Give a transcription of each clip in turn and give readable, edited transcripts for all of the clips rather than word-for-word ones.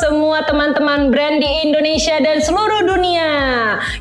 semua teman-teman brand di Indonesia dan seluruh dunia.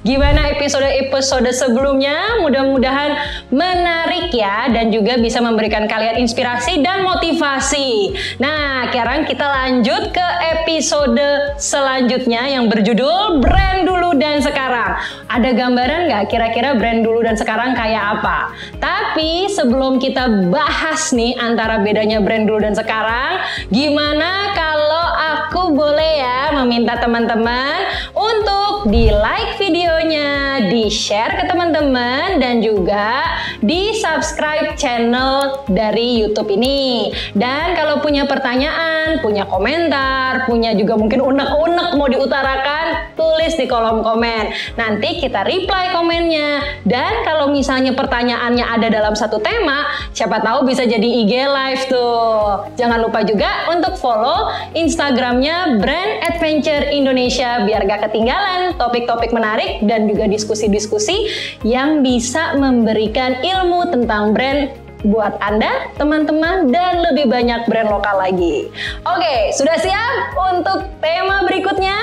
Gimana episode sebelumnya? Mudah-mudahan menarik ya, dan juga bisa memberikan kalian inspirasi dan motivasi. Nah, sekarang kita lanjut ke episode selanjutnya yang berjudul Brand Dulu dan Sekarang. Ada gambaran nggak kira-kira brand dulu dan sekarang kayak apa? Tapi sebelum kita bahas nih antara bedanya brand dulu dan sekarang, gimana kalau aku boleh ya meminta teman-teman untuk di-like videonya, di-share ke teman-teman, dan juga di-subscribe channel dari YouTube ini. Dan kalau punya pertanyaan, punya komentar, punya juga mungkin unek-unek mau diutarakan, tulis di kolom komen. Nanti kita reply komennya. Dan kalau misalnya pertanyaannya ada dalam satu tema, siapa tahu bisa jadi IG live tuh. Jangan lupa juga untuk follow Instagramnya Brand Adventure Indonesia biar gak ketinggalan topik-topik menarik dan juga diskusi-diskusi yang bisa memberikan ilmu tentang brand buat Anda, teman-teman, dan lebih banyak brand lokal lagi. Oke, sudah siap untuk tema berikutnya?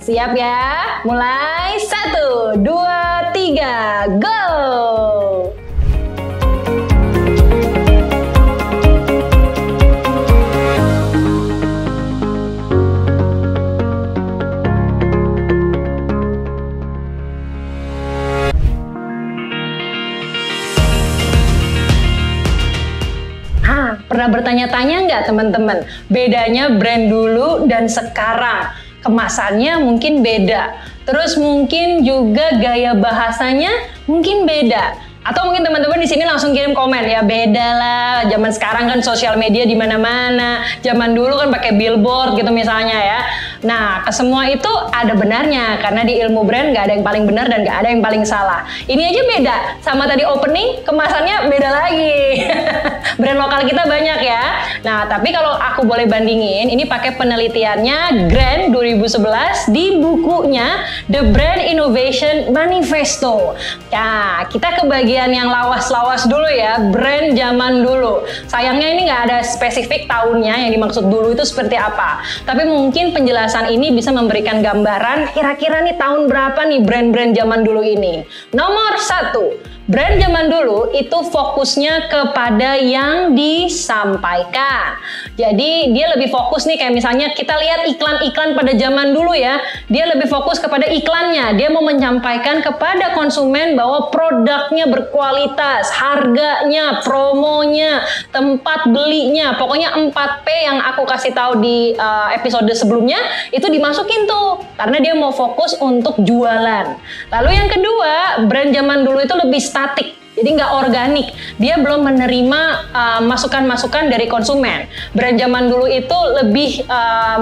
Siap ya? Mulai 1, 2, 3, go! Pernah bertanya-tanya nggak teman-teman, bedanya brand dulu dan sekarang? Kemasannya mungkin beda, terus mungkin juga gaya bahasanya mungkin beda. Atau mungkin teman-teman di sini langsung kirim komen, ya beda lah, zaman sekarang kan sosial media di mana-mana, zaman dulu kan pakai billboard gitu misalnya ya. Nah, ke semua itu ada benarnya, karena di ilmu brand nggak ada yang paling benar dan nggak ada yang paling salah. Ini aja beda, sama tadi opening, kemasannya beda lagi. Brand lokal kita banyak ya. Nah, tapi kalau aku boleh bandingin, ini pakai penelitiannya Grand 2011 di bukunya The Brand Innovation Manifesto. Nah, kita ke bagian yang lawas-lawas dulu ya, brand zaman dulu. Sayangnya ini nggak ada spesifik tahunnya yang dimaksud dulu itu seperti apa. Tapi mungkin penjelasan ini bisa memberikan gambaran kira-kira nih tahun berapa nih brand-brand zaman dulu ini. Nomor 1. Brand zaman dulu itu fokusnya kepada yang disampaikan. Jadi dia lebih fokus nih, kayak misalnya kita lihat iklan-iklan pada zaman dulu ya. Dia lebih fokus kepada iklannya. Dia mau menyampaikan kepada konsumen bahwa produknya berkualitas, harganya, promonya, tempat belinya. Pokoknya 4P yang aku kasih tahu di episode sebelumnya itu dimasukin tuh. Karena dia mau fokus untuk jualan. Lalu yang kedua, brand zaman dulu itu lebih statik, jadi nggak organik. Dia belum menerima masukan-masukan dari konsumen. Brand zaman dulu itu lebih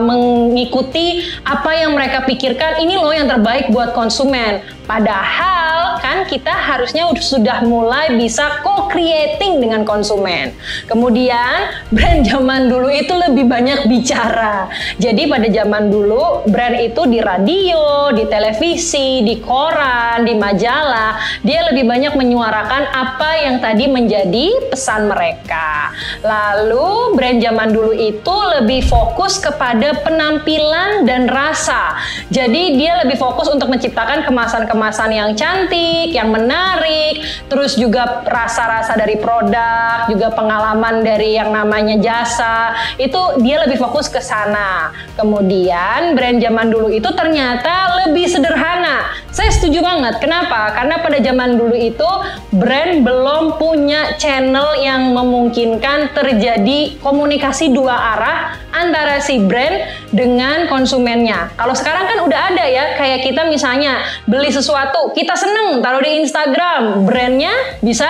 mengikuti apa yang mereka pikirkan, ini loh yang terbaik buat konsumen. Padahal kan kita harusnya sudah mulai bisa co-creating dengan konsumen. Kemudian brand zaman dulu itu lebih banyak bicara. Jadi pada zaman dulu brand itu di radio, di televisi, di koran, di majalah, dia lebih banyak menyuarakan apa yang tadi menjadi pesan mereka. Lalu brand zaman dulu itu lebih fokus kepada penampilan dan rasa. Jadi dia lebih fokus untuk menciptakan kemasan yang cantik, yang menarik, terus juga rasa-rasa dari produk, juga pengalaman dari yang namanya jasa, itu dia lebih fokus ke sana. Kemudian brand zaman dulu itu ternyata lebih sederhana. Saya setuju banget. Kenapa? Karena pada zaman dulu itu brand belum punya channel yang memungkinkan terjadi komunikasi dua arah antara si brand dengan konsumennya. Kalau sekarang kan udah ada ya, kayak kita misalnya beli sesuatu, kita seneng taruh di Instagram, brandnya bisa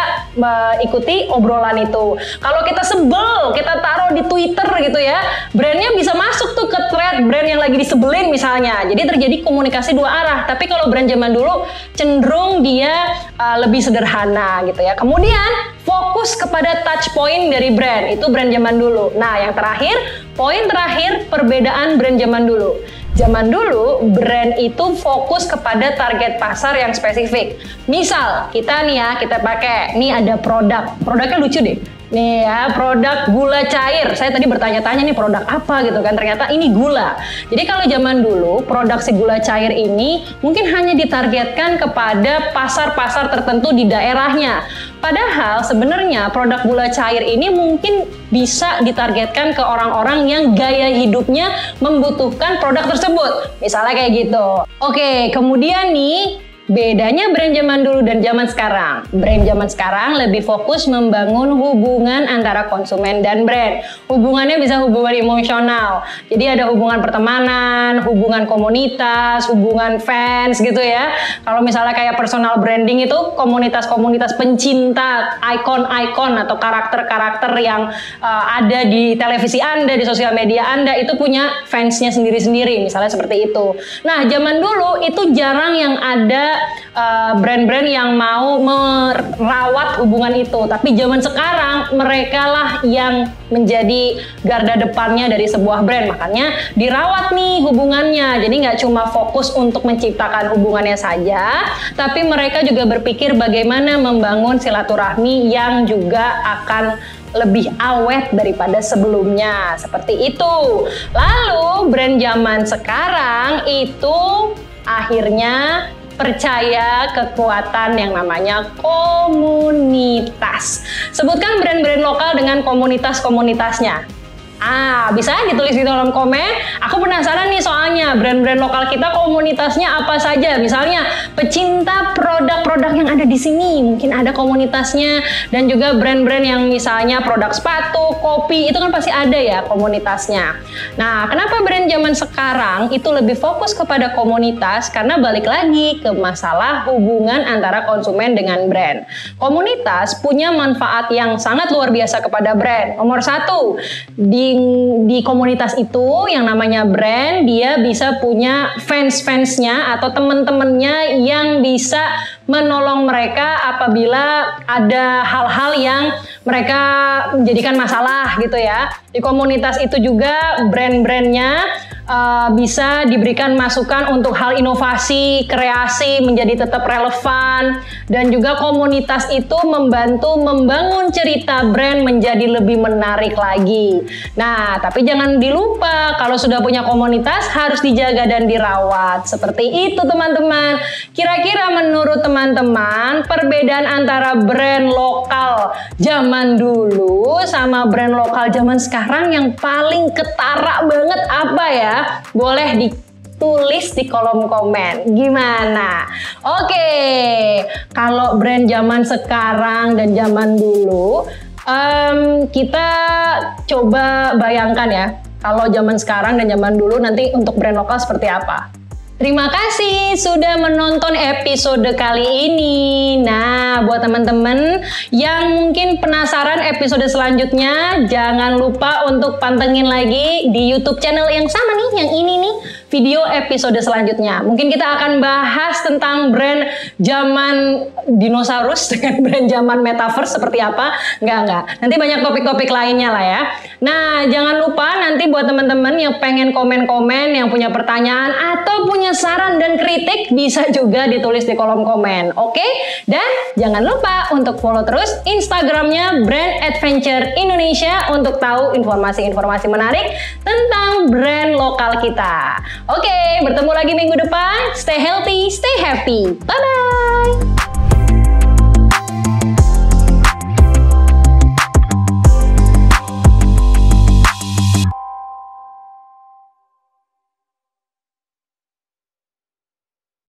ikuti obrolan itu. Kalau kita sebel, kita taruh di Twitter gitu ya, brandnya bisa masuk tuh ke thread brand yang lagi disebelin misalnya. Jadi terjadi komunikasi dua arah. Tapi kalau brand zaman dulu cenderung dia lebih sederhana gitu ya. Kemudian fokus kepada touch point dari brand, itu brand zaman dulu. Nah, yang terakhir, poin terakhir perbedaan brand zaman dulu. Zaman dulu, brand itu fokus kepada target pasar yang spesifik. Misal, kita nih ya, kita pakai, nih ada produk. Produknya lucu deh. Nih ya, produk gula cair. Saya tadi bertanya-tanya nih produk apa gitu kan, ternyata ini gula. Jadi kalau zaman dulu produksi gula cair ini mungkin hanya ditargetkan kepada pasar-pasar tertentu di daerahnya. Padahal sebenarnya produk gula cair ini mungkin bisa ditargetkan ke orang-orang yang gaya hidupnya membutuhkan produk tersebut. Misalnya kayak gitu. Oke, kemudian nih, bedanya brand zaman dulu dan zaman sekarang. Brand zaman sekarang lebih fokus membangun hubungan antara konsumen dan brand. Hubungannya bisa hubungan emosional. Jadi ada hubungan pertemanan, hubungan komunitas, hubungan fans gitu ya. Kalau misalnya kayak personal branding itu komunitas-komunitas pencinta ikon-ikon atau karakter-karakter yang ada di televisi Anda, di sosial media Anda itu punya fansnya sendiri-sendiri. Misalnya seperti itu. Nah, zaman dulu itu jarang yang ada brand-brand yang mau merawat hubungan itu, tapi zaman sekarang mereka lah yang menjadi garda depannya dari sebuah brand, makanya dirawat nih hubungannya. Jadi nggak cuma fokus untuk menciptakan hubungannya saja, tapi mereka juga berpikir bagaimana membangun silaturahmi yang juga akan lebih awet daripada sebelumnya, seperti itu. Lalu brand zaman sekarang itu akhirnya percaya kekuatan yang namanya komunitas. Sebutkan brand-brand lokal dengan komunitas-komunitasnya. Bisa ditulis di kolom komen. Aku penasaran nih soalnya brand-brand lokal kita komunitasnya apa saja. Misalnya pecinta produk-produk yang ada di sini mungkin ada komunitasnya, dan juga brand-brand yang misalnya produk sepatu, kopi itu kan pasti ada ya komunitasnya. Nah, kenapa brand zaman sekarang itu lebih fokus kepada komunitas? Karena balik lagi ke masalah hubungan antara konsumen dengan brand. Komunitas punya manfaat yang sangat luar biasa kepada brand. Nomor satu, di komunitas itu yang namanya brand, dia bisa punya fans-fansnya atau teman-temannya yang bisa menolong mereka apabila ada hal-hal yang mereka menjadikan masalah gitu ya. Di komunitas itu juga brand-brandnya bisa diberikan masukan untuk hal inovasi, kreasi menjadi tetap relevan, dan juga komunitas itu membantu membangun cerita brand menjadi lebih menarik lagi. Nah, tapi jangan dilupa kalau sudah punya komunitas harus dijaga dan dirawat. Seperti itu teman-teman. Kira-kira menurut teman-teman perbedaan antara brand lokal zaman dulu sama brand lokal zaman sekarang yang paling ketara banget apa ya? Boleh ditulis di kolom komen. Gimana? Oke, kalau brand zaman sekarang dan zaman dulu, kita coba bayangkan ya, kalau zaman sekarang dan zaman dulu nanti untuk brand lokal seperti apa. Terima kasih sudah menonton episode kali ini. Nah, buat teman-teman yang mungkin penasaran episode selanjutnya, jangan lupa untuk pantengin lagi di YouTube channel yang sama nih, yang ini nih, video episode selanjutnya. Mungkin kita akan bahas tentang brand zaman dinosaurus dengan brand zaman metaverse seperti apa. Enggak. Nanti banyak topik-topik lainnya lah ya. Nah, jangan lupa nanti buat teman-teman yang pengen komen-komen, yang punya pertanyaan atau punya saran dan kritik, bisa juga ditulis di kolom komen. Oke? Dan jangan lupa untuk follow terus Instagramnya Brand Adventure Indonesia untuk tahu informasi-informasi menarik tentang brand lokal kita. Oke, bertemu lagi minggu depan. Stay healthy, stay happy. Bye-bye.